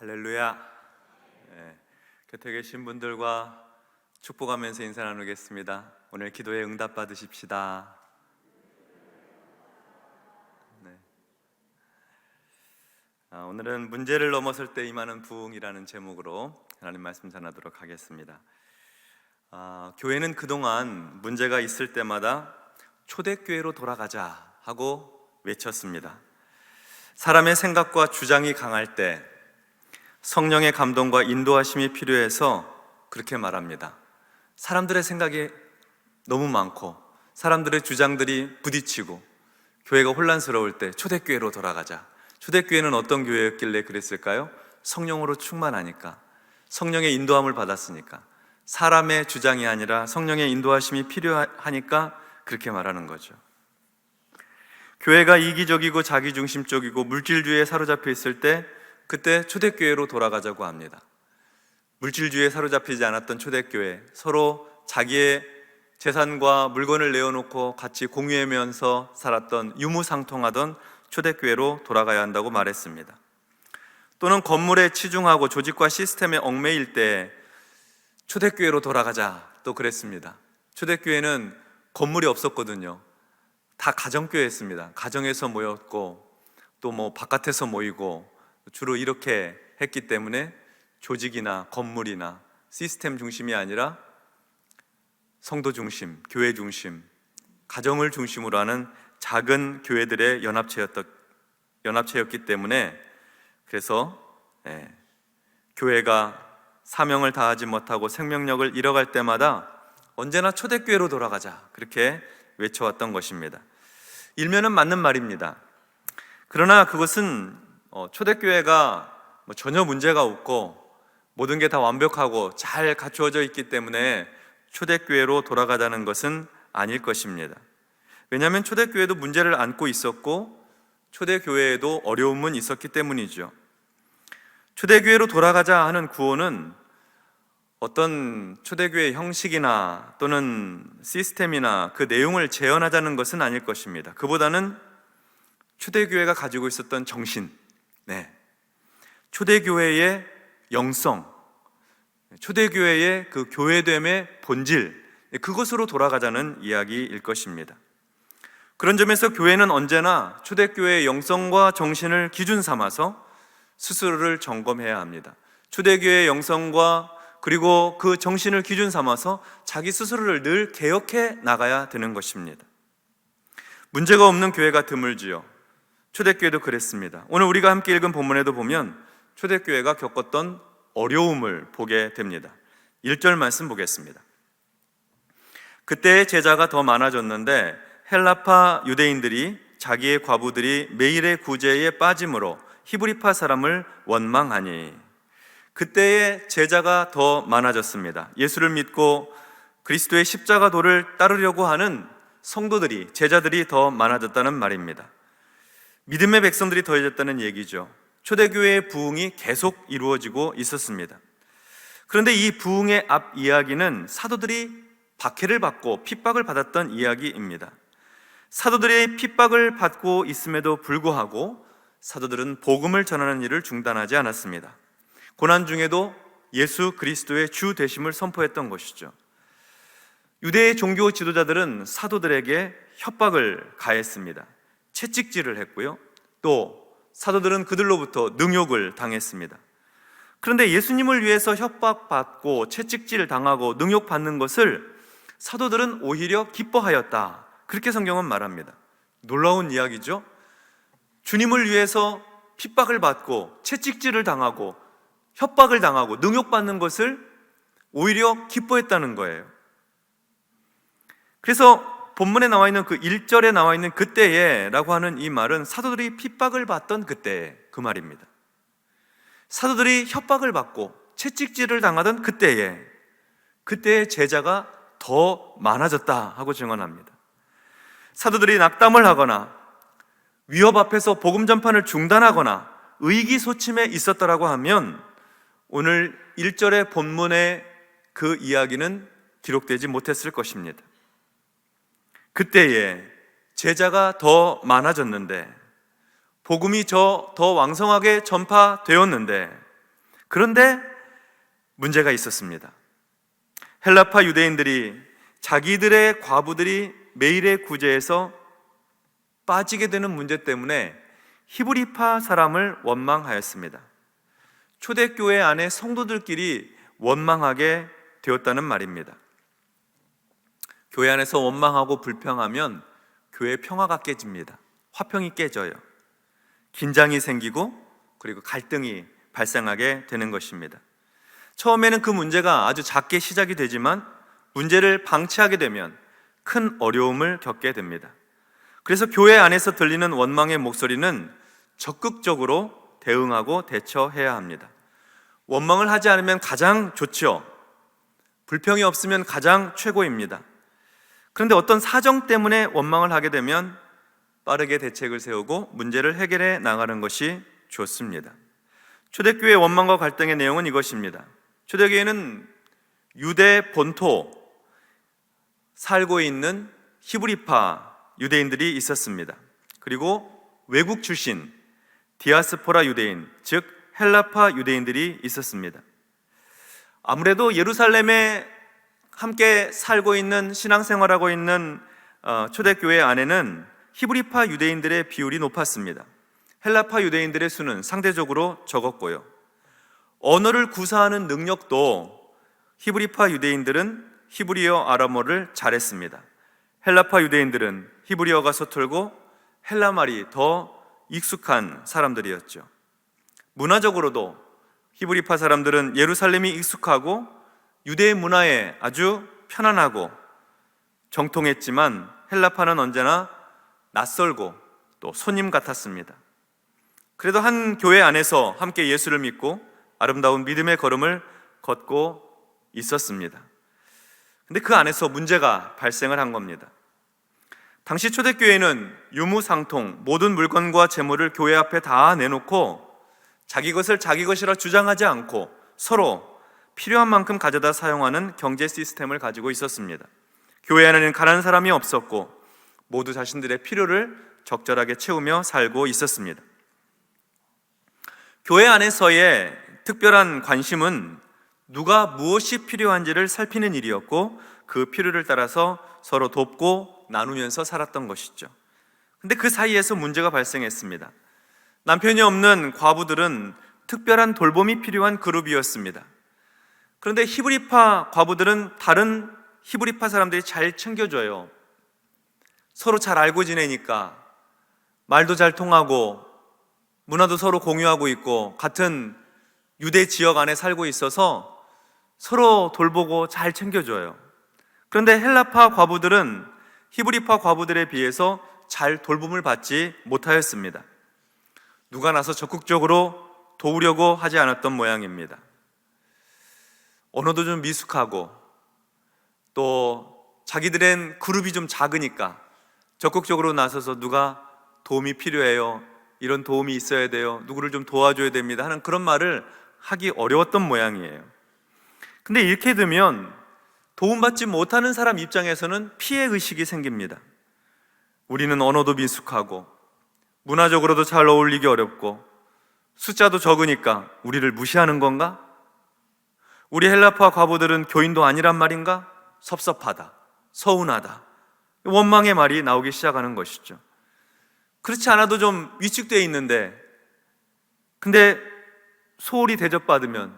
할렐루야. 곁에 계신 분들과 축복하면서 인사 나누겠습니다. 오늘 기도에 응답 받으십시다. 오늘은 문제를 넘어설 때 임하는 부흥이라는 제목으로 하나님 말씀 전하도록 하겠습니다. 교회는 그동안 문제가 있을 때마다 초대교회로 돌아가자 하고 외쳤습니다. 사람의 생각과 주장이 강할 때 성령의 감동과 인도하심이 필요해서 그렇게 말합니다. 사람들의 생각이 너무 많고 사람들의 주장들이 부딪히고 교회가 혼란스러울 때 초대교회로 돌아가자. 초대교회는 어떤 교회였길래 그랬을까요? 성령으로 충만하니까, 성령의 인도함을 받았으니까, 사람의 주장이 아니라 성령의 인도하심이 필요하니까 그렇게 말하는 거죠. 교회가 이기적이고 자기중심적이고 물질주의에 사로잡혀 있을 때 그때 초대교회로 돌아가자고 합니다. 물질주의에 사로잡히지 않았던 초대교회, 서로 자기의 재산과 물건을 내어놓고 같이 공유하면서 살았던, 유무상통하던 초대교회로 돌아가야 한다고 말했습니다. 또는 건물에 치중하고 조직과 시스템에 얽매일 때 초대교회로 돌아가자 또 그랬습니다. 초대교회는 건물이 없었거든요. 다 가정교회였습니다. 가정에서 모였고 또 바깥에서 모이고 주로 이렇게 했기 때문에 조직이나 건물이나 시스템 중심이 아니라 성도 중심, 교회 중심, 가정을 중심으로 하는 작은 교회들의 연합체였기 때문에 그래서 교회가 사명을 다하지 못하고 생명력을 잃어갈 때마다 언제나 초대교회로 돌아가자 그렇게 외쳐왔던 것입니다. 일면은 맞는 말입니다. 그러나 그것은 초대교회가 전혀 문제가 없고 모든 게 다 완벽하고 잘 갖추어져 있기 때문에 초대교회로 돌아가자는 것은 아닐 것입니다. 왜냐하면 초대교회도 문제를 안고 있었고 초대교회에도 어려움은 있었기 때문이죠. 초대교회로 돌아가자 하는 구호는 어떤 초대교회 형식이나 또는 시스템이나 그 내용을 재현하자는 것은 아닐 것입니다. 그보다는 초대교회가 가지고 있었던 정신, 초대교회의 영성, 초대교회의 그 교회됨의 본질, 그것으로 돌아가자는 이야기일 것입니다. 그런 점에서 교회는 언제나 초대교회의 영성과 정신을 기준 삼아서 스스로를 점검해야 합니다. 초대교회의 영성과 그리고 그 정신을 기준 삼아서 자기 스스로를 늘 개혁해 나가야 되는 것입니다. 문제가 없는 교회가 드물지요. 초대교회도 그랬습니다. 오늘 우리가 함께 읽은 본문에도 보면 초대교회가 겪었던 어려움을 보게 됩니다. 1절 말씀 보겠습니다. 그때의 제자가 더 많아졌는데 헬라파 유대인들이 자기의 과부들이 매일의 구제에 빠짐으로 히브리파 사람을 원망하니, 그때의 제자가 더 많아졌습니다. 예수를 믿고 그리스도의 십자가 도를 따르려고 하는 성도들이, 제자들이 더 많아졌다는 말입니다. 믿음의 백성들이 더해졌다는 얘기죠. 초대교회의 부흥이 계속 이루어지고 있었습니다. 그런데 이 부흥의 앞 이야기는 사도들이 박해를 받고 핍박을 받았던 이야기입니다. 사도들의 핍박을 받고 있음에도 불구하고 사도들은 복음을 전하는 일을 중단하지 않았습니다. 고난 중에도 예수 그리스도의 주 되심을 선포했던 것이죠. 유대의 종교 지도자들은 사도들에게 협박을 가했습니다. 채찍질을 했고요. 또 사도들은 그들로부터 능욕을 당했습니다. 그런데 예수님을 위해서 협박받고 채찍질 당하고 능욕받는 것을 사도들은 오히려 기뻐하였다. 그렇게 성경은 말합니다. 놀라운 이야기죠. 주님을 위해서 핍박을 받고 채찍질을 당하고 협박을 당하고 능욕받는 것을 오히려 기뻐했다는 거예요. 그래서 본문에 나와 있는 그 1절에 나와 있는 그때에 라고 하는 이 말은 사도들이 핍박을 받던 그때, 그 말입니다. 사도들이 협박을 받고 채찍질을 당하던 그때의 제자가 더 많아졌다 하고 증언합니다. 사도들이 낙담을 하거나 위협 앞에서 복음 전파를 중단하거나 의기소침해 있었더라고 하면 오늘 1절의 본문의 그 이야기는 기록되지 못했을 것입니다. 그때에 제자가 더 많아졌는데, 복음이 더 왕성하게 전파되었는데, 그런데 문제가 있었습니다. 헬라파 유대인들이 자기들의 과부들이 매일의 구제에서 빠지게 되는 문제 때문에 히브리파 사람을 원망하였습니다. 초대교회 안에 성도들끼리 원망하게 되었다는 말입니다. 교회 안에서 원망하고 불평하면 교회 평화가 깨집니다. 화평이 깨져요. 긴장이 생기고 그리고 갈등이 발생하게 되는 것입니다. 처음에는 그 문제가 아주 작게 시작이 되지만 문제를 방치하게 되면 큰 어려움을 겪게 됩니다. 그래서 교회 안에서 들리는 원망의 목소리는 적극적으로 대응하고 대처해야 합니다. 원망을 하지 않으면 가장 좋죠. 불평이 없으면 가장 최고입니다. 그런데 어떤 사정 때문에 원망을 하게 되면 빠르게 대책을 세우고 문제를 해결해 나가는 것이 좋습니다. 초대교회의 원망과 갈등의 내용은 이것입니다. 초대교회는 유대 본토 살고 있는 히브리파 유대인들이 있었습니다. 그리고 외국 출신 디아스포라 유대인, 즉 헬라파 유대인들이 있었습니다. 아무래도 예루살렘에 함께 살고 있는, 신앙생활하고 있는 초대교회 안에는 히브리파 유대인들의 비율이 높았습니다. 헬라파 유대인들의 수는 상대적으로 적었고요. 언어를 구사하는 능력도 히브리파 유대인들은 히브리어, 아람어를 잘했습니다. 헬라파 유대인들은 히브리어가 서툴고 헬라말이 더 익숙한 사람들이었죠. 문화적으로도 히브리파 사람들은 예루살렘이 익숙하고 유대의 문화에 아주 편안하고 정통했지만 헬라파는 언제나 낯설고 또 손님 같았습니다. 그래도 한 교회 안에서 함께 예수를 믿고 아름다운 믿음의 걸음을 걷고 있었습니다. 근데 그 안에서 문제가 발생을 한 겁니다. 당시 초대교회는 유무상통, 모든 물건과 재물을 교회 앞에 다 내놓고 자기 것을 자기 것이라 주장하지 않고 서로 필요한 만큼 가져다 사용하는 경제 시스템을 가지고 있었습니다. 교회 안에는 가난한 사람이 없었고 모두 자신들의 필요를 적절하게 채우며 살고 있었습니다. 교회 안에서의 특별한 관심은 누가 무엇이 필요한지를 살피는 일이었고 그 필요를 따라서 서로 돕고 나누면서 살았던 것이죠. 근데 그 사이에서 문제가 발생했습니다. 남편이 없는 과부들은 특별한 돌봄이 필요한 그룹이었습니다. 그런데 히브리파 과부들은 다른 히브리파 사람들이 잘 챙겨줘요. 서로 잘 알고 지내니까 말도 잘 통하고 문화도 서로 공유하고 있고 같은 유대 지역 안에 살고 있어서 서로 돌보고 잘 챙겨줘요. 그런데 헬라파 과부들은 히브리파 과부들에 비해서 잘 돌봄을 받지 못하였습니다. 누가 나서 적극적으로 도우려고 하지 않았던 모양입니다. 언어도 좀 미숙하고 또 자기들은 그룹이 좀 작으니까 적극적으로 나서서 누가 도움이 필요해요, 이런 도움이 있어야 돼요, 누구를 좀 도와줘야 됩니다 하는 그런 말을 하기 어려웠던 모양이에요. 근데 이렇게 되면 도움받지 못하는 사람 입장에서는 피해의식이 생깁니다. 우리는 언어도 미숙하고 문화적으로도 잘 어울리기 어렵고 숫자도 적으니까 우리를 무시하는 건가? 우리 헬라파 과부들은 교인도 아니란 말인가? 섭섭하다, 서운하다, 원망의 말이 나오기 시작하는 것이죠. 그렇지 않아도 좀 위축되어 있는데 근데 소홀히 대접받으면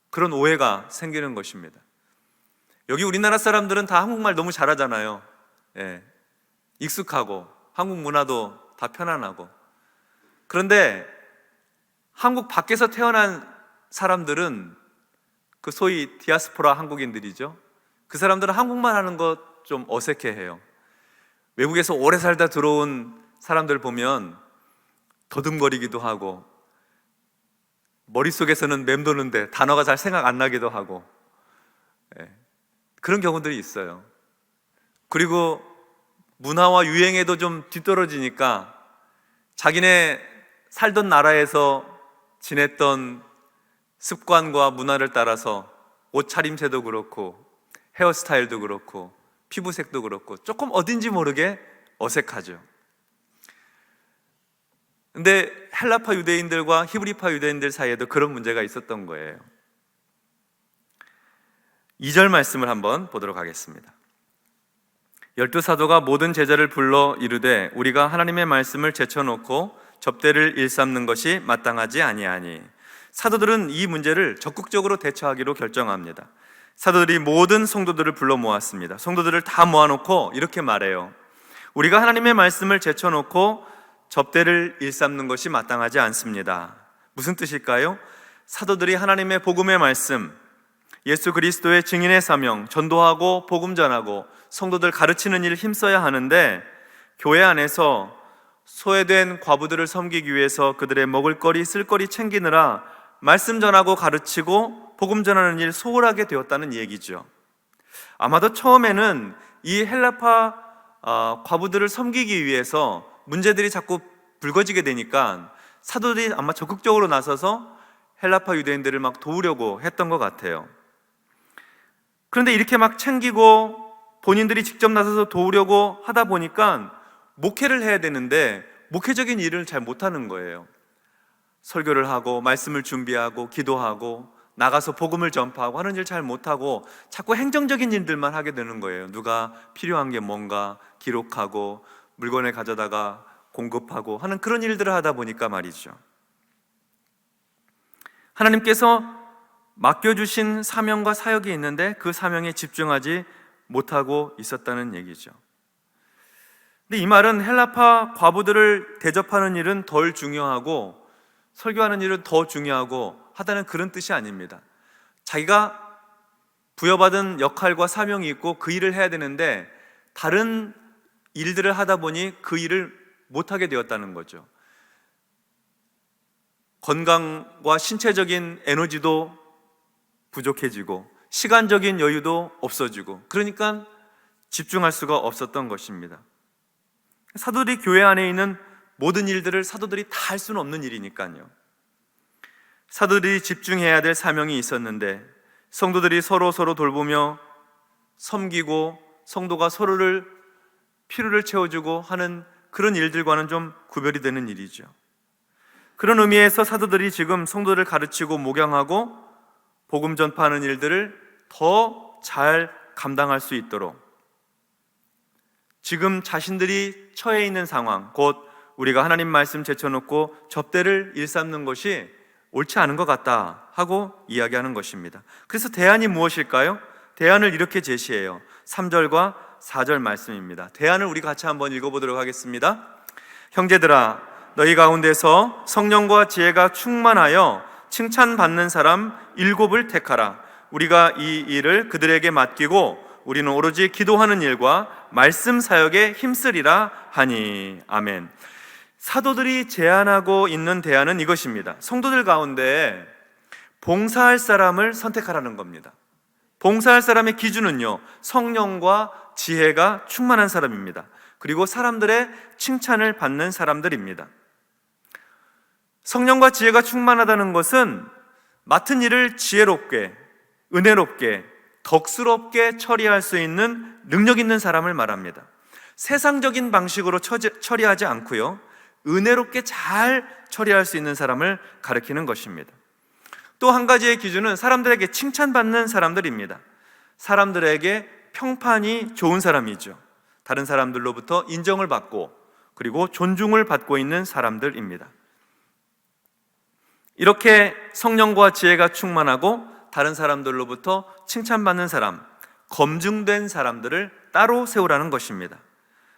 그런 오해가 생기는 것입니다. 여기 우리나라 사람들은 다 한국말 너무 잘하잖아요. 예, 익숙하고 한국 문화도 다 편안하고. 그런데 한국 밖에서 태어난 사람들은 그 소위 디아스포라 한국인들이죠. 그 사람들은 한국말 하는 것 좀 어색해해요. 외국에서 오래 살다 들어온 사람들 보면 더듬거리기도 하고 머릿속에서는 맴도는데 단어가 잘 생각 안 나기도 하고 그런 경우들이 있어요. 그리고 문화와 유행에도 좀 뒤떨어지니까 자기네 살던 나라에서 지냈던 습관과 문화를 따라서 옷차림새도 그렇고 헤어스타일도 그렇고 피부색도 그렇고 조금 어딘지 모르게 어색하죠. 근데 헬라파 유대인들과 히브리파 유대인들 사이에도 그런 문제가 있었던 거예요. 2절 말씀을 한번 보도록 하겠습니다. 12사도가 모든 제자를 불러 이르되 우리가 하나님의 말씀을 제쳐놓고 접대를 일삼는 것이 마땅하지 아니하니. 사도들은 이 문제를 적극적으로 대처하기로 결정합니다. 사도들이 모든 성도들을 불러 모았습니다. 성도들을 다 모아놓고 이렇게 말해요. 우리가 하나님의 말씀을 제쳐놓고 접대를 일삼는 것이 마땅하지 않습니다. 무슨 뜻일까요? 사도들이 하나님의 복음의 말씀, 예수 그리스도의 증인의 사명, 전도하고 복음 전하고 성도들 가르치는 일 힘써야 하는데, 교회 안에서 소외된 과부들을 섬기기 위해서 그들의 먹을거리, 쓸거리 챙기느라 말씀 전하고 가르치고 복음 전하는 일 소홀하게 되었다는 얘기죠. 아마도 처음에는 이 헬라파 과부들을 섬기기 위해서 문제들이 자꾸 불거지게 되니까 사도들이 아마 적극적으로 나서서 헬라파 유대인들을 막 도우려고 했던 것 같아요. 그런데 이렇게 막 챙기고 본인들이 직접 나서서 도우려고 하다 보니까 목회를 해야 되는데 목회적인 일을 잘 못하는 거예요. 설교를 하고 말씀을 준비하고 기도하고 나가서 복음을 전파하고 하는 일 잘 못하고 자꾸 행정적인 일들만 하게 되는 거예요. 누가 필요한 게 뭔가 기록하고 물건을 가져다가 공급하고 하는 그런 일들을 하다 보니까 말이죠. 하나님께서 맡겨주신 사명과 사역이 있는데 그 사명에 집중하지 못하고 있었다는 얘기죠. 근데 이 말은 헬라파 과부들을 대접하는 일은 덜 중요하고 설교하는 일은 더 중요하고 하다는 그런 뜻이 아닙니다. 자기가 부여받은 역할과 사명이 있고 그 일을 해야 되는데 다른 일들을 하다 보니 그 일을 못하게 되었다는 거죠. 건강과 신체적인 에너지도 부족해지고 시간적인 여유도 없어지고, 그러니까 집중할 수가 없었던 것입니다. 사도들이 교회 안에 있는 모든 일들을 사도들이 다 할 수는 없는 일이니까요. 사도들이 집중해야 될 사명이 있었는데 성도들이 서로 돌보며 섬기고 성도가 서로를 필요를 채워주고 하는 그런 일들과는 좀 구별이 되는 일이죠. 그런 의미에서 사도들이 지금 성도를 가르치고 목양하고 복음 전파하는 일들을 더 잘 감당할 수 있도록 지금 자신들이 처해 있는 상황, 곧 우리가 하나님 말씀 제쳐놓고 접대를 일삼는 것이 옳지 않은 것 같다 하고 이야기하는 것입니다. 그래서 대안이 무엇일까요? 대안을 이렇게 제시해요. 3절과 4절 말씀입니다. 대안을 우리 같이 한번 읽어보도록 하겠습니다. 형제들아, 너희 가운데서 성령과 지혜가 충만하여 칭찬받는 사람 7을 택하라. 우리가 이 일을 그들에게 맡기고 우리는 오로지 기도하는 일과 말씀 사역에 힘쓰리라 하니. 아멘. 사도들이 제안하고 있는 대안은 이것입니다. 성도들 가운데 봉사할 사람을 선택하라는 겁니다. 봉사할 사람의 기준은요, 성령과 지혜가 충만한 사람입니다. 그리고 사람들의 칭찬을 받는 사람들입니다. 성령과 지혜가 충만하다는 것은 맡은 일을 지혜롭게, 은혜롭게, 덕스럽게 처리할 수 있는 능력 있는 사람을 말합니다. 세상적인 방식으로 처리하지 않고요, 은혜롭게 잘 처리할 수 있는 사람을 가리키는 것입니다. 또 한 가지의 기준은 사람들에게 칭찬받는 사람들입니다. 사람들에게 평판이 좋은 사람이죠. 다른 사람들로부터 인정을 받고 그리고 존중을 받고 있는 사람들입니다. 이렇게 성령과 지혜가 충만하고 다른 사람들로부터 칭찬받는 사람, 검증된 사람들을 따로 세우라는 것입니다.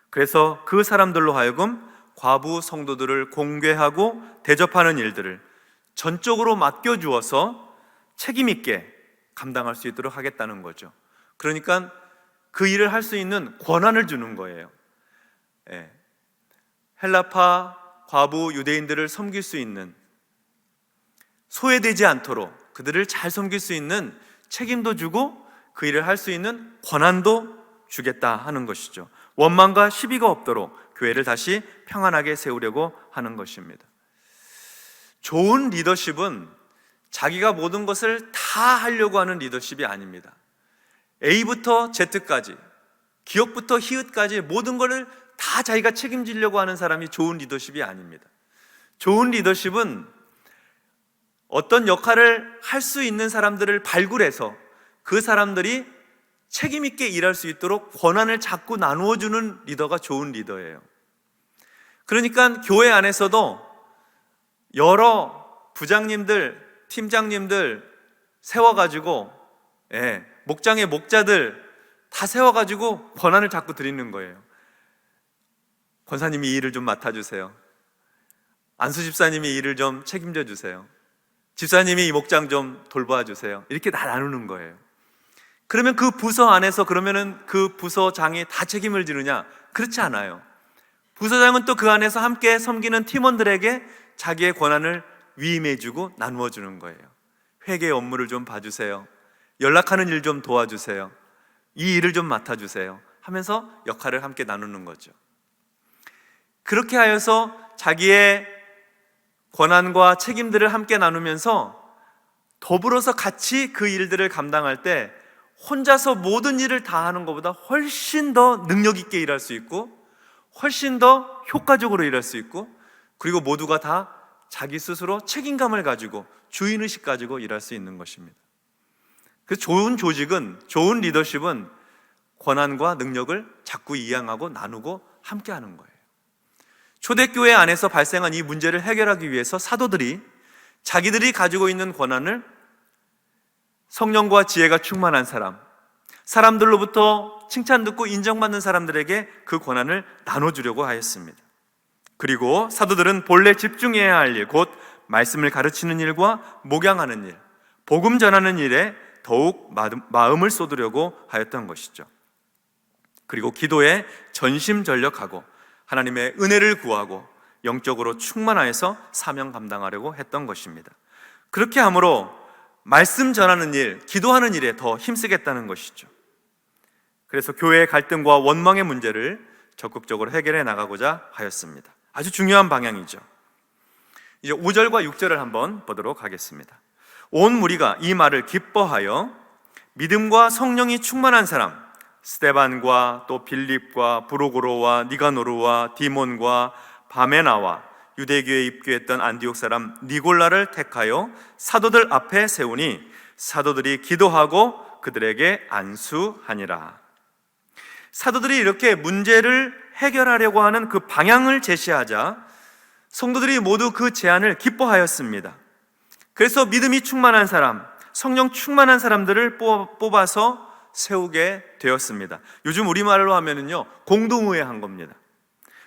그래서 그 사람들로 하여금 과부 성도들을 공개하고 대접하는 일들을 전적으로 맡겨주어서 책임있게 감당할 수 있도록 하겠다는 거죠. 그러니까 그 일을 할 수 있는 권한을 주는 거예요. 헬라파 과부 유대인들을 섬길 수 있는, 소외되지 않도록 그들을 잘 섬길 수 있는 책임도 주고 그 일을 할 수 있는 권한도 주겠다 하는 것이죠. 원망과 시비가 없도록 교회를 다시 평안하게 세우려고 하는 것입니다. 좋은 리더십은 자기가 모든 것을 다 하려고 하는 리더십이 아닙니다. A부터 Z까지, 기역부터 히읗까지 모든 것을 다 자기가 책임지려고 하는 사람이 좋은 리더십이 아닙니다. 좋은 리더십은 어떤 역할을 할 수 있는 사람들을 발굴해서 그 사람들이 책임 있게 일할 수 있도록 권한을 자꾸 나누어 주는 리더가 좋은 리더예요. 그러니까 교회 안에서도 여러 부장님들, 팀장님들 세워가지고, 목장의 목자들 다 세워가지고 권한을 자꾸 드리는 거예요. 권사님이 이 일을 좀 맡아주세요. 안수 집사님이 이 일을 좀 책임져 주세요. 집사님이 이 목장 좀 돌봐 주세요. 이렇게 다 나누는 거예요. 그러면 그 부서 안에서 그러면은 그 부서장이 다 책임을 지느냐? 그렇지 않아요. 부서장은 또 그 안에서 함께 섬기는 팀원들에게 자기의 권한을 위임해주고 나누어 주는 거예요. 회계 업무를 좀 봐주세요. 연락하는 일 좀 도와주세요. 이 일을 좀 맡아주세요. 하면서 역할을 함께 나누는 거죠. 그렇게 하여서 자기의 권한과 책임들을 함께 나누면서 더불어서 같이 그 일들을 감당할 때 혼자서 모든 일을 다 하는 것보다 훨씬 더 능력 있게 일할 수 있고 훨씬 더 효과적으로 일할 수 있고 그리고 모두가 다 자기 스스로 책임감을 가지고 주인의식 가지고 일할 수 있는 것입니다. 그래서 좋은 조직은, 좋은 리더십은 권한과 능력을 자꾸 이양하고 나누고 함께 하는 거예요. 초대교회 안에서 발생한 이 문제를 해결하기 위해서 사도들이 자기들이 가지고 있는 권한을 성령과 지혜가 충만한 사람, 사람들로부터 칭찬 듣고 인정받는 사람들에게 그 권한을 나눠주려고 하였습니다. 그리고 사도들은 본래 집중해야 할 일, 곧 말씀을 가르치는 일과 목양하는 일, 복음 전하는 일에 더욱 마음을 쏟으려고 하였던 것이죠. 그리고 기도에 전심전력하고 하나님의 은혜를 구하고 영적으로 충만하여서 사명 감당하려고 했던 것입니다. 그렇게 함으로 말씀 전하는 일, 기도하는 일에 더 힘쓰겠다는 것이죠. 그래서 교회의 갈등과 원망의 문제를 적극적으로 해결해 나가고자 하였습니다. 아주 중요한 방향이죠. 이제 5절과 6절을 한번 보도록 하겠습니다. 온 무리가 이 말을 기뻐하여 믿음과 성령이 충만한 사람 스데반과 또 빌립과 브로고로와 니가노르와 디몬과 바메나와 유대교에 입교했던 안디옥 사람 니골라를 택하여 사도들 앞에 세우니 사도들이 기도하고 그들에게 안수하니라. 사도들이 이렇게 문제를 해결하려고 하는 그 방향을 제시하자 성도들이 모두 그 제안을 기뻐하였습니다. 그래서 믿음이 충만한 사람, 성령 충만한 사람들을 뽑아서 세우게 되었습니다. 요즘 우리말로 하면은요, 공동의회 한 겁니다.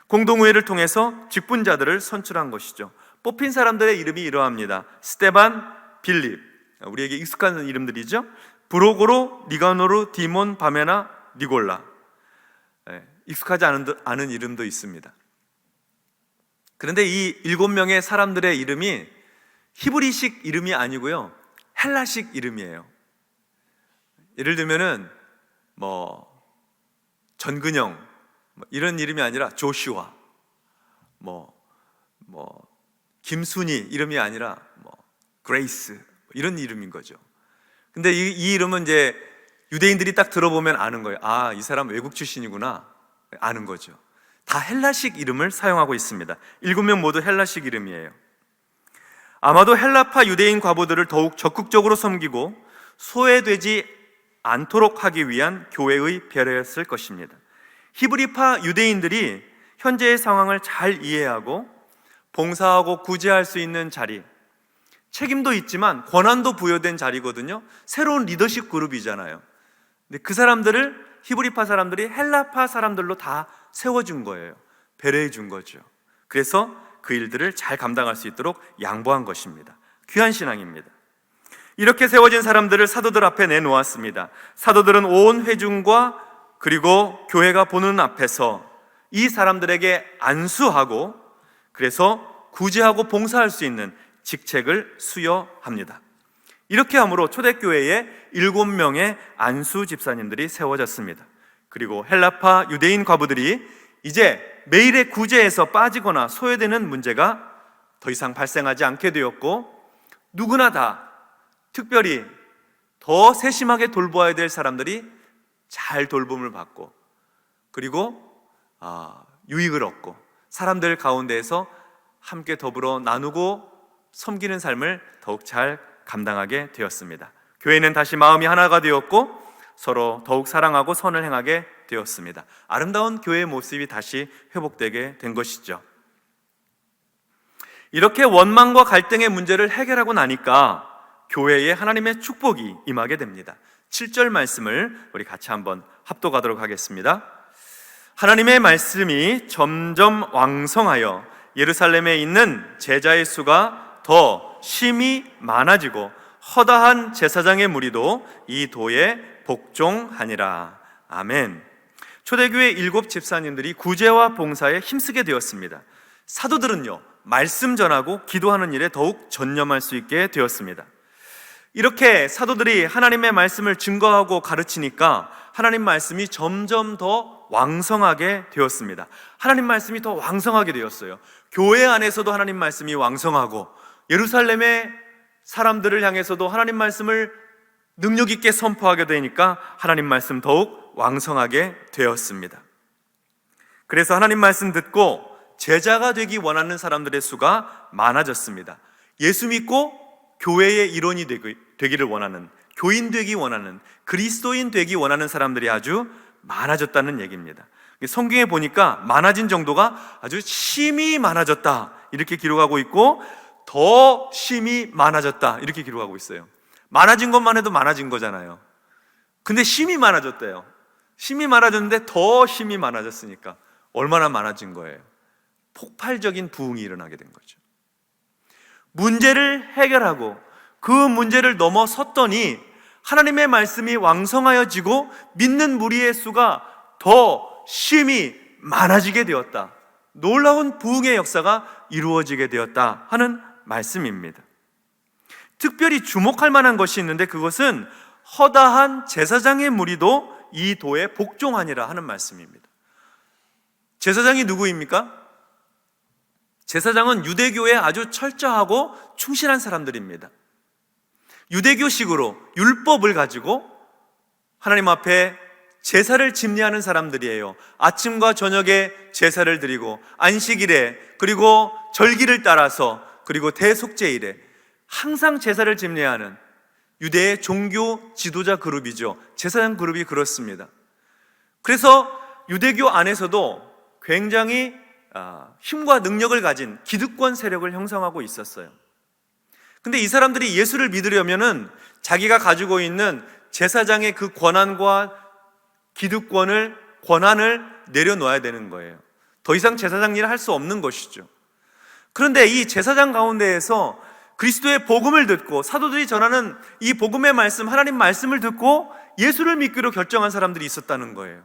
공동의회를 통해서 직분자들을 선출한 것이죠. 뽑힌 사람들의 이름이 이러합니다. 스데반, 빌립, 우리에게 익숙한 이름들이죠. 브로고로, 니가노르, 디몬, 바메나, 니골라. 익숙하지 않은 이름도 있습니다. 그런데 이 7명의 사람들의 이름이 히브리식 이름이 아니고요, 헬라식 이름이에요. 예를 들면은 전근영 이런 이름이 아니라 조슈아, 김순희 이름이 아니라 그레이스 이런 이름인 거죠. 근데 이 이름은 이제 유대인들이 딱 들어보면 아는 거예요. 아, 이 사람 외국 출신이구나 아는 거죠. 다 헬라식 이름을 사용하고 있습니다. 7명 모두 헬라식 이름이에요. 아마도 헬라파 유대인 과부들을 더욱 적극적으로 섬기고 소외되지 않도록 하기 위한 교회의 배려였을 것입니다. 히브리파 유대인들이 현재의 상황을 잘 이해하고 봉사하고 구제할 수 있는 자리, 책임도 있지만 권한도 부여된 자리거든요. 새로운 리더십 그룹이잖아요. 근데 그 사람들을 히브리파 사람들이 헬라파 사람들로 다 세워준 거예요. 배려해 준 거죠. 그래서 그 일들을 잘 감당할 수 있도록 양보한 것입니다. 귀한 신앙입니다. 이렇게 세워진 사람들을 사도들 앞에 내놓았습니다. 사도들은 온 회중과 그리고 교회가 보는 앞에서 이 사람들에게 안수하고 그래서 구제하고 봉사할 수 있는 직책을 수여합니다. 이렇게 함으로 초대교회에 7명의 안수 집사님들이 세워졌습니다. 그리고 헬라파 유대인 과부들이 이제 매일의 구제에서 빠지거나 소외되는 문제가 더 이상 발생하지 않게 되었고, 누구나 다 특별히 더 세심하게 돌보아야 될 사람들이 잘 돌봄을 받고 그리고 유익을 얻고 사람들 가운데에서 함께 더불어 나누고 섬기는 삶을 더욱 잘 감당하게 되었습니다. 교회는 다시 마음이 하나가 되었고 서로 더욱 사랑하고 선을 행하게 되었습니다. 아름다운 교회의 모습이 다시 회복되게 된 것이죠. 이렇게 원망과 갈등의 문제를 해결하고 나니까 교회에 하나님의 축복이 임하게 됩니다. 7절 말씀을 우리 같이 한번 합독하도록 하겠습니다. 하나님의 말씀이 점점 왕성하여 예루살렘에 있는 제자의 수가 더 심히 많아지고 허다한 제사장의 무리도 이 도에 복종하니라. 아멘. 초대교회 7 집사님들이 구제와 봉사에 힘쓰게 되었습니다. 사도들은요, 말씀 전하고 기도하는 일에 더욱 전념할 수 있게 되었습니다. 이렇게 사도들이 하나님의 말씀을 증거하고 가르치니까 하나님 말씀이 점점 더 왕성하게 되었습니다. 하나님 말씀이 더 왕성하게 되었어요. 교회 안에서도 하나님 말씀이 왕성하고 예루살렘의 사람들을 향해서도 하나님 말씀을 능력 있게 선포하게 되니까 하나님 말씀 더욱 왕성하게 되었습니다. 그래서 하나님 말씀 듣고 제자가 되기 원하는 사람들의 수가 많아졌습니다. 예수 믿고 교회의 일원이 되기를 원하는, 교인 되기 원하는, 그리스도인 되기 원하는 사람들이 아주 많아졌다는 얘기입니다. 성경에 보니까 많아진 정도가 아주 심히 많아졌다 이렇게 기록하고 있고, 더 심히 많아졌다 이렇게 기록하고 있어요. 많아진 것만 해도 많아진 거잖아요. 근데 심히 많아졌대요. 심히 많아졌는데 더 심히 많아졌으니까 얼마나 많아진 거예요. 폭발적인 부흥이 일어나게 된 거죠. 문제를 해결하고 그 문제를 넘어섰더니 하나님의 말씀이 왕성하여지고 믿는 무리의 수가 더 심히 많아지게 되었다. 놀라운 부흥의 역사가 이루어지게 되었다 하는 말씀입니다. 특별히 주목할 만한 것이 있는데 그것은 허다한 제사장의 무리도 이 도에 복종하니라 하는 말씀입니다. 제사장이 누구입니까? 제사장은 유대교에 아주 철저하고 충실한 사람들입니다. 유대교식으로 율법을 가지고 하나님 앞에 제사를 집례하는 사람들이에요. 아침과 저녁에 제사를 드리고 안식일에 그리고 절기를 따라서 그리고 대속죄일에 항상 제사를 집례하는 유대의 종교 지도자 그룹이죠. 제사장 그룹이 그렇습니다. 그래서 유대교 안에서도 굉장히 힘과 능력을 가진 기득권 세력을 형성하고 있었어요. 근데 이 사람들이 예수를 믿으려면은 자기가 가지고 있는 제사장의 그 권한과 권한을 내려놓아야 되는 거예요. 더 이상 제사장 일을 할 수 없는 것이죠. 그런데 이 제사장 가운데에서 그리스도의 복음을 듣고 사도들이 전하는 이 복음의 말씀, 하나님 말씀을 듣고 예수를 믿기로 결정한 사람들이 있었다는 거예요.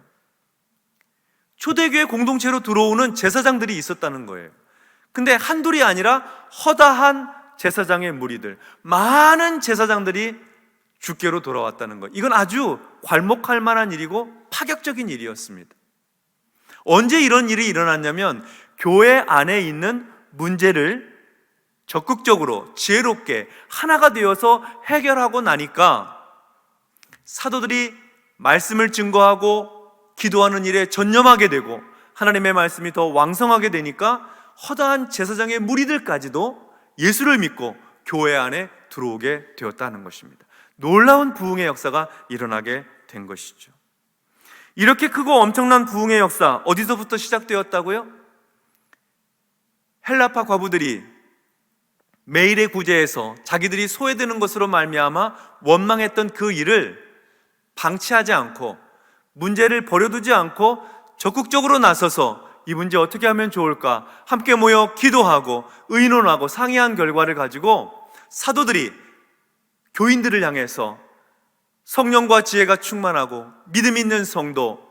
초대교회 공동체로 들어오는 제사장들이 있었다는 거예요. 근데 한둘이 아니라 허다한 제사장의 무리들, 많은 제사장들이 주께로 돌아왔다는 것. 이건 아주 괄목할 만한 일이고 파격적인 일이었습니다. 언제 이런 일이 일어났냐면 교회 안에 있는 문제를 적극적으로 지혜롭게 하나가 되어서 해결하고 나니까 사도들이 말씀을 증거하고 기도하는 일에 전념하게 되고 하나님의 말씀이 더 왕성하게 되니까 허다한 제사장의 무리들까지도 예수를 믿고 교회 안에 들어오게 되었다는 것입니다. 놀라운 부흥의 역사가 일어나게 된 것이죠. 이렇게 크고 엄청난 부흥의 역사 어디서부터 시작되었다고요? 헬라파 과부들이 매일의 구제에서 자기들이 소외되는 것으로 말미암아 원망했던 그 일을 방치하지 않고 문제를 버려두지 않고 적극적으로 나서서 이 문제 어떻게 하면 좋을까 함께 모여 기도하고 의논하고 상의한 결과를 가지고 사도들이 교인들을 향해서 성령과 지혜가 충만하고 믿음 있는 성도,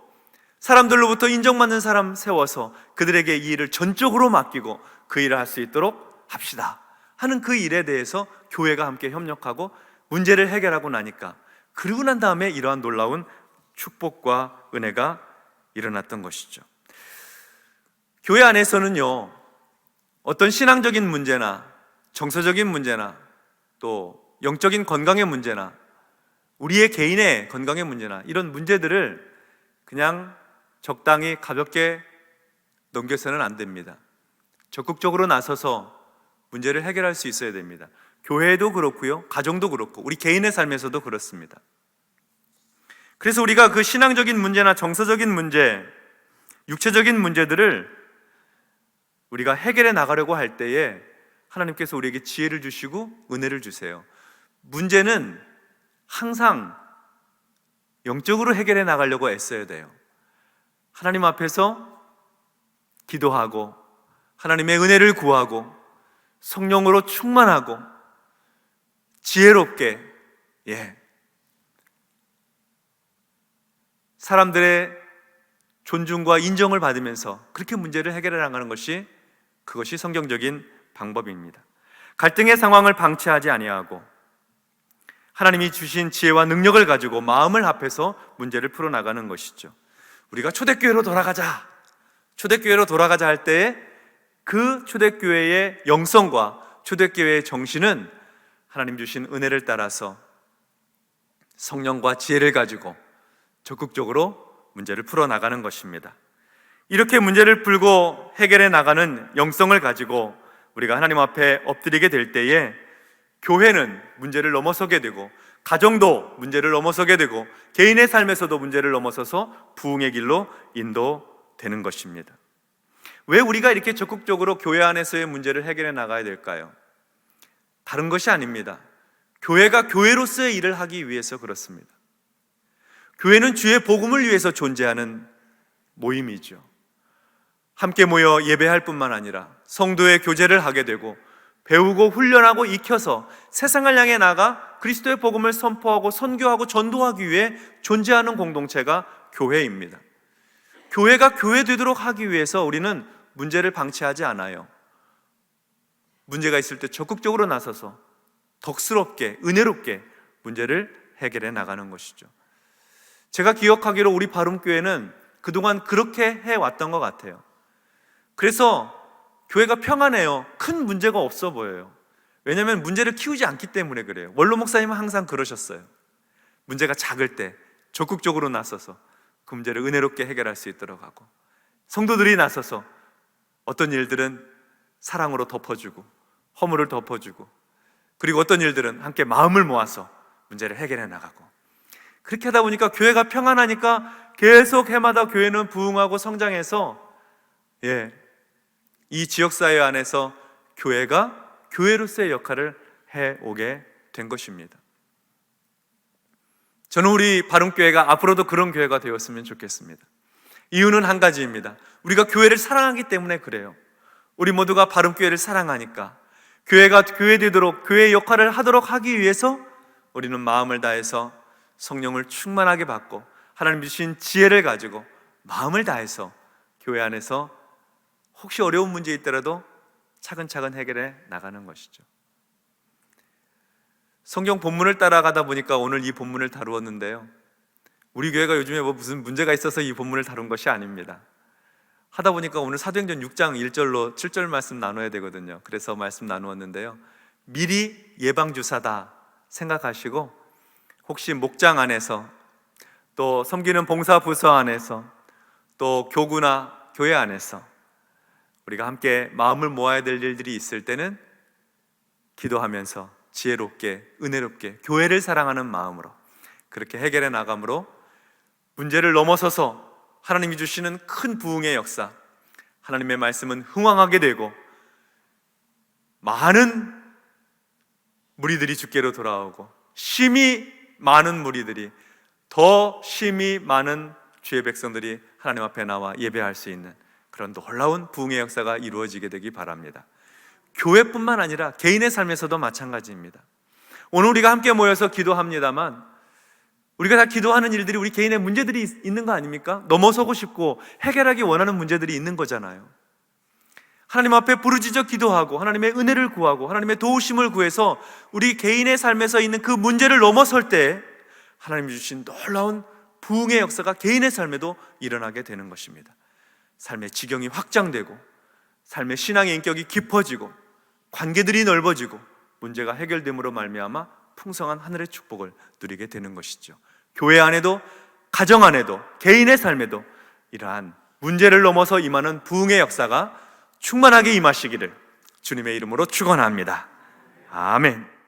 사람들로부터 인정받는 사람 세워서 그들에게 이 일을 전적으로 맡기고 그 일을 할 수 있도록 합시다 하는 그 일에 대해서 교회가 함께 협력하고 문제를 해결하고 나니까, 그러고 난 다음에 이러한 놀라운 축복과 은혜가 일어났던 것이죠. 교회 안에서는요, 어떤 신앙적인 문제나 정서적인 문제나 또 영적인 건강의 문제나 우리의 개인의 건강의 문제나 이런 문제들을 그냥 적당히 가볍게 넘겨서는 안 됩니다. 적극적으로 나서서 문제를 해결할 수 있어야 됩니다. 교회도 그렇고요, 가정도 그렇고, 우리 개인의 삶에서도 그렇습니다. 그래서 우리가 그 신앙적인 문제나 정서적인 문제, 육체적인 문제들을 우리가 해결해 나가려고 할 때에 하나님께서 우리에게 지혜를 주시고 은혜를 주세요. 문제는 항상 영적으로 해결해 나가려고 애써야 돼요. 하나님 앞에서 기도하고 하나님의 은혜를 구하고 성령으로 충만하고 지혜롭게 사람들의 존중과 인정을 받으면서 그렇게 문제를 해결해 나가는 것이, 그것이 성경적인 방법입니다. 갈등의 상황을 방치하지 아니하고 하나님이 주신 지혜와 능력을 가지고 마음을 합해서 문제를 풀어나가는 것이죠. 우리가 초대교회로 돌아가자 할 때에 그 초대교회의 영성과 초대교회의 정신은 하나님 주신 은혜를 따라서 성령과 지혜를 가지고 적극적으로 문제를 풀어나가는 것입니다. 이렇게 문제를 풀고 해결해 나가는 영성을 가지고 우리가 하나님 앞에 엎드리게 될 때에 교회는 문제를 넘어서게 되고, 가정도 문제를 넘어서게 되고, 개인의 삶에서도 문제를 넘어서서 부흥의 길로 인도되는 것입니다. 왜 우리가 이렇게 적극적으로 교회 안에서의 문제를 해결해 나가야 될까요? 다른 것이 아닙니다. 교회가 교회로서의 일을 하기 위해서 그렇습니다. 교회는 주의 복음을 위해서 존재하는 모임이죠. 함께 모여 예배할 뿐만 아니라 성도의 교제를 하게 되고 배우고 훈련하고 익혀서 세상을 향해 나가 그리스도의 복음을 선포하고 선교하고 전도하기 위해 존재하는 공동체가 교회입니다. 교회가 교회 되도록 하기 위해서 우리는 문제를 방치하지 않아요. 문제가 있을 때 적극적으로 나서서 덕스럽게, 은혜롭게 문제를 해결해 나가는 것이죠. 제가 기억하기로 우리 바름교회는 그동안 그렇게 해왔던 것 같아요. 그래서 교회가 평안해요. 큰 문제가 없어 보여요. 왜냐하면 문제를 키우지 않기 때문에 그래요. 원로 목사님은 항상 그러셨어요. 문제가 작을 때 적극적으로 나서서 그 문제를 은혜롭게 해결할 수 있도록 하고, 성도들이 나서서 어떤 일들은 사랑으로 덮어주고 허물을 덮어주고, 그리고 어떤 일들은 함께 마음을 모아서 문제를 해결해 나가고, 그렇게 하다 보니까 교회가 평안하니까 계속 해마다 교회는 부흥하고 성장해서 이 지역사회 안에서 교회가 교회로서의 역할을 해오게 된 것입니다. 저는 우리 바름교회가 앞으로도 그런 교회가 되었으면 좋겠습니다. 이유는 한 가지입니다. 우리가 교회를 사랑하기 때문에 그래요. 우리 모두가 바름교회를 사랑하니까 교회가 교회되도록, 교회의 역할을 하도록 하기 위해서 우리는 마음을 다해서 성령을 충만하게 받고 하나님 주신 지혜를 가지고 마음을 다해서 교회 안에서 혹시 어려운 문제 있더라도 차근차근 해결해 나가는 것이죠. 성경 본문을 따라가다 보니까 오늘 이 본문을 다루었는데요, 우리 교회가 요즘에 무슨 문제가 있어서 이 본문을 다룬 것이 아닙니다. 하다 보니까 오늘 사도행전 6장 1절로 7절 말씀 나눠야 되거든요. 그래서 말씀 나누었는데요, 미리 예방주사다 생각하시고 혹시 목장 안에서, 또 섬기는 봉사부서 안에서, 또 교구나 교회 안에서 우리가 함께 마음을 모아야 될 일들이 있을 때는 기도하면서 지혜롭게, 은혜롭게 교회를 사랑하는 마음으로 그렇게 해결해 나감으로 문제를 넘어서서 하나님이 주시는 큰 부흥의 역사, 하나님의 말씀은 흥왕하게 되고 많은 무리들이 주께로 돌아오고 심히 많은 무리들이, 더 심히 많은 주의 백성들이 하나님 앞에 나와 예배할 수 있는 그런 놀라운 부흥의 역사가 이루어지게 되기 바랍니다. 교회뿐만 아니라 개인의 삶에서도 마찬가지입니다. 오늘 우리가 함께 모여서 기도합니다만 우리가 다 기도하는 일들이 우리 개인의 문제들이 있는 거 아닙니까? 넘어서고 싶고 해결하기 원하는 문제들이 있는 거잖아요. 하나님 앞에 부르짖어 기도하고 하나님의 은혜를 구하고 하나님의 도우심을 구해서 우리 개인의 삶에서 있는 그 문제를 넘어설 때 하나님이 주신 놀라운 부흥의 역사가 개인의 삶에도 일어나게 되는 것입니다. 삶의 지경이 확장되고 삶의 신앙의 인격이 깊어지고 관계들이 넓어지고 문제가 해결됨으로 말미암아 풍성한 하늘의 축복을 누리게 되는 것이죠. 교회 안에도, 가정 안에도, 개인의 삶에도 이러한 문제를 넘어서 임하는 부흥의 역사가 충만하게 임하시기를 주님의 이름으로 축원합니다. 아멘.